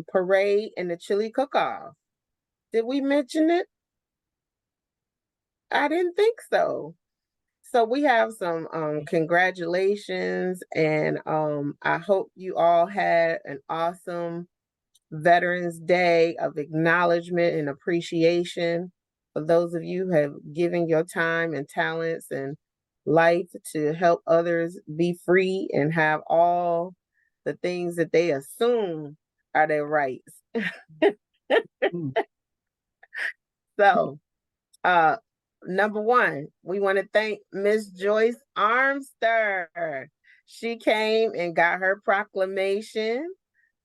parade and the chili cook-off. Did we mention it? I didn't think so. So we have some congratulations, and I hope you all had an awesome Veterans Day of acknowledgement and appreciation for those of you who have given your time and talents and life to help others be free and have all the things that they assume are their rights. So number one, we want to thank Miss Joyce Armster. She came and got her proclamation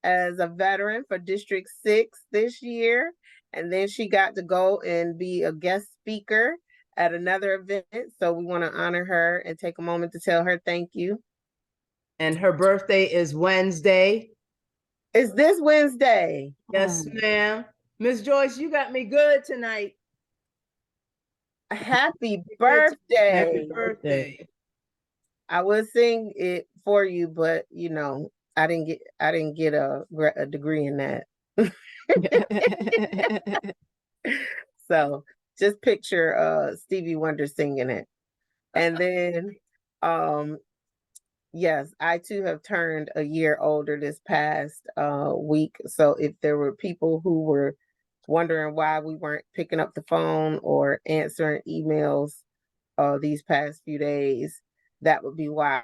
as a veteran for District 6 this year. And then she got to go and be a guest speaker at another event. So we want to honor her and take a moment to tell her thank you. And her birthday is Wednesday. Is this Wednesday? Yes, ma'am. Miss Joyce, you got me good tonight. Happy birthday. Happy birthday. I would sing it for you, but you know, I didn't get a degree in that. So just picture Stevie Wonder singing it. And then yes, I too have turned a year older this past week. So if there were people who were wondering why we weren't picking up the phone or answering emails these past few days, that would be why.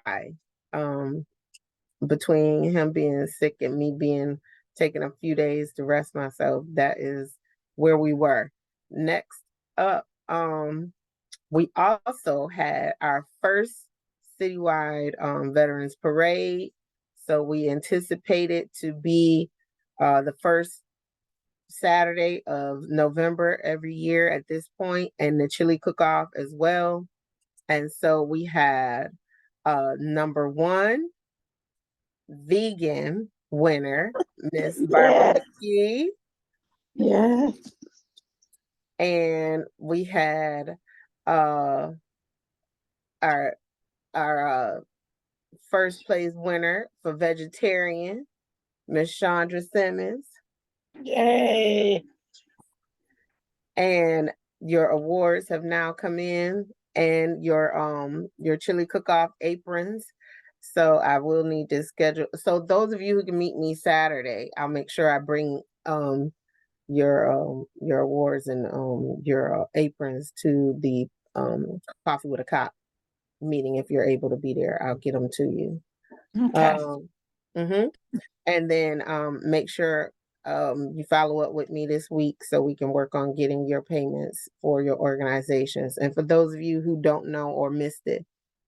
Between him being sick and me taking a few days to rest myself, that is where we were. Next up, we also had our first citywide Veterans Parade. So we anticipate it to be the first Saturday of November every year at this point, and the chili cook-off as well. And so we had number one vegan winner, Miss Barbara McKee. Yes. And we had our first place winner for vegetarian, Miss Chandra Simmons. Yay. And your awards have now come in, and your chili cook-off aprons. So I will need to schedule. So those of you who can meet me Saturday, I'll make sure I bring your awards and your aprons to the Coffee with a Cop meeting. If you're able to be there, I'll get them to you. Okay. And then make sure you follow up with me this week so we can work on getting your payments for your organizations. And for those of you who don't know or missed it,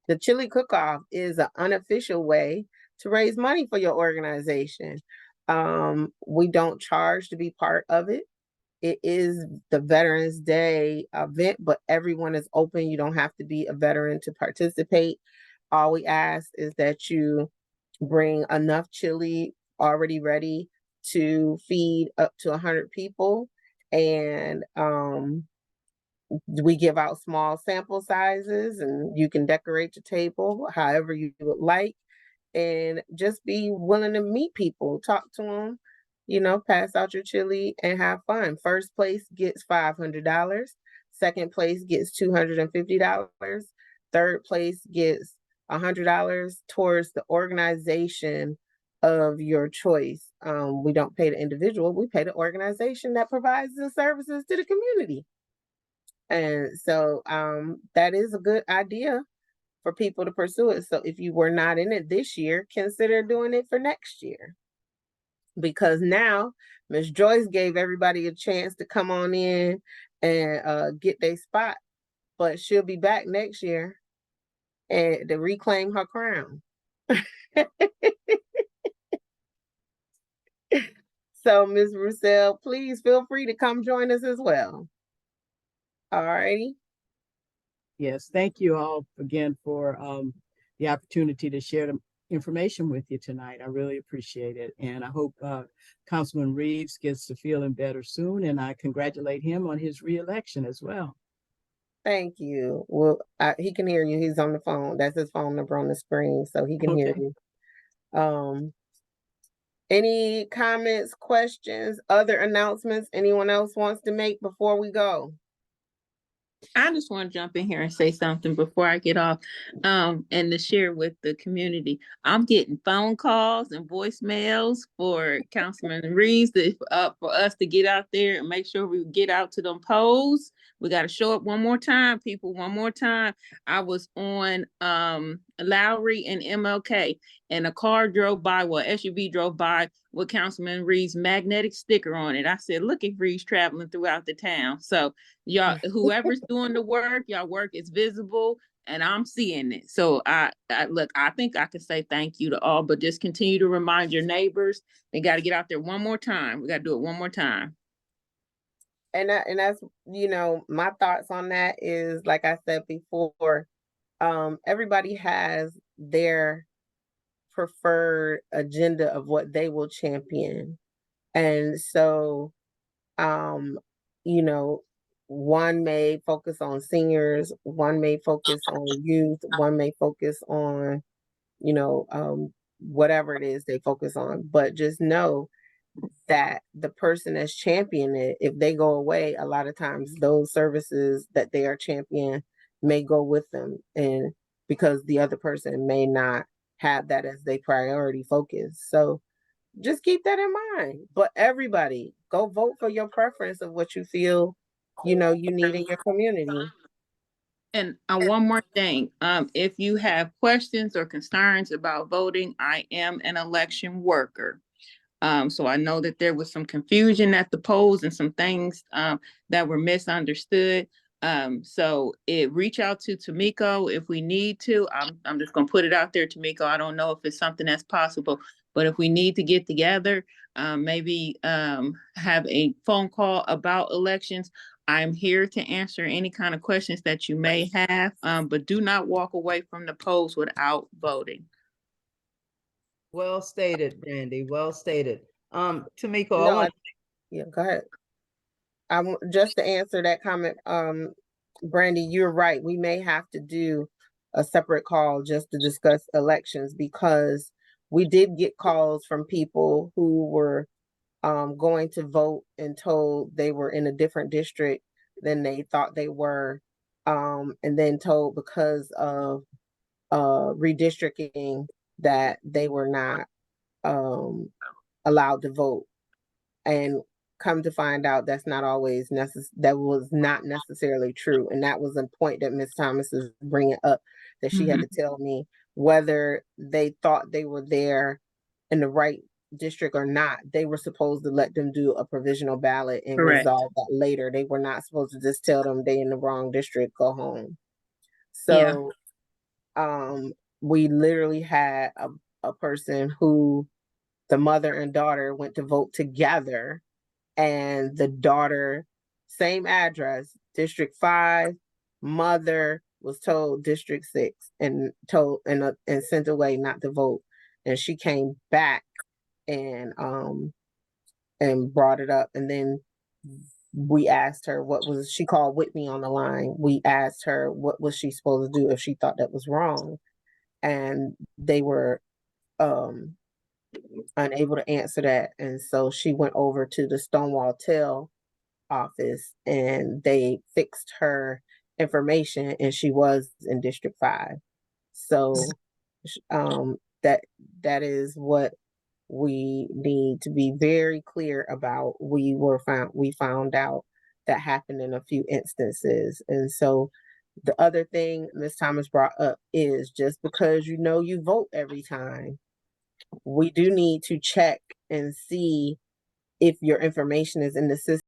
the chili cook-off is an unofficial way to raise money for your organization. We don't charge to be part of it. It is the Veterans Day event, but everyone is open. You don't have to be a veteran to participate. All we ask is that you bring enough chili already ready to feed up to 100 people. And we give out small sample sizes, and you can decorate your table however you would like. And just be willing to meet people, talk to them, pass out your chili and have fun. First place gets $500. Second place gets $250. Third place gets $100 towards the organization of your choice. We don't pay the individual, we pay the organization that provides the services to the community. And so that is a good idea for people to pursue it. So if you were not in it this year, consider doing it for next year. Because now Ms. Joyce gave everybody a chance to come on in and get their spot, but she'll be back next year and to reclaim her crown. So Ms. Roussel, please feel free to come join us as well. All righty. Yes, thank you all again for the opportunity to share the information with you tonight. I really appreciate it. And I hope Councilman Reeves gets to feeling better soon, and I congratulate him on his reelection as well. Thank you. Well, he can hear you. He's on the phone. That's his phone number on the screen, so he can hear you. Any comments, questions, other announcements anyone else wants to make before we go? I just want to jump in here and say something before I get off, and to share with the community. I'm getting phone calls and voicemails for Councilman Reeves for us to get out there and make sure we get out to them polls. We got to show up one more time, people, one more time. I was on Lowry and MLK, and a car drove by, SUV drove by with Councilman Reeves' magnetic sticker on it. I said, look at Reeves traveling throughout the town. So y'all, whoever's doing the work, y'all work is visible, and I'm seeing it. So I look, I think I can say thank you to all, but just continue to remind your neighbors, they got to get out there one more time. We got to do it one more time. And that's, my thoughts on that is, like I said before, everybody has their preferred agenda of what they will champion. And so, one may focus on seniors, one may focus on youth, one may focus on, whatever it is they focus on. But just know that the person that's championing it, if they go away, a lot of times those services that they are championing may go with them, and because the other person may not have that as their priority focus. So just keep that in mind. But everybody, go vote for your preference of what you feel, you need in your community. And one more thing, if you have questions or concerns about voting, I am an election worker. So I know that there was some confusion at the polls and some things that were misunderstood. So reach out to Tamiko if we need to. I'm just gonna put it out there, Tamiko. I don't know if it's something that's possible, but if we need to get together, maybe have a phone call about elections. I'm here to answer any kind of questions that you may have, but do not walk away from the polls without voting. Well stated, Brandy, well stated. Tamiko, I No, want, yeah, go ahead. Just to answer that comment, Brandy, you're right. We may have to do a separate call just to discuss elections, because we did get calls from people who were going to vote and told they were in a different district than they thought they were, and then told because of redistricting that they were not allowed to vote. And come to find out that's not always that was not necessarily true. And that was a point that Ms. Thomas is bringing up, that she had to tell me whether they thought they were there in the right district or not. They were supposed to let them do a provisional ballot and Correct. resolve that later. They were not supposed to just tell them they in the wrong district, go home. Yeah. So we literally had a person who, the mother and daughter, went to vote together, and the daughter, same address, District 5, mother was told District 6 and told and sent away not to vote. And she came back and brought it up. And then we asked her she called Whitney on the line. We asked her what was she supposed to do if she thought that was wrong. And they were unable to answer that. And so she went over to the Stonewall Tell office and they fixed her information, and she was in District 5. So that is what we need to be very clear about. We found out that happened in a few instances. And so the other thing Ms. Thomas brought up is, just because you vote every time, we do need to check and see if your information is in the system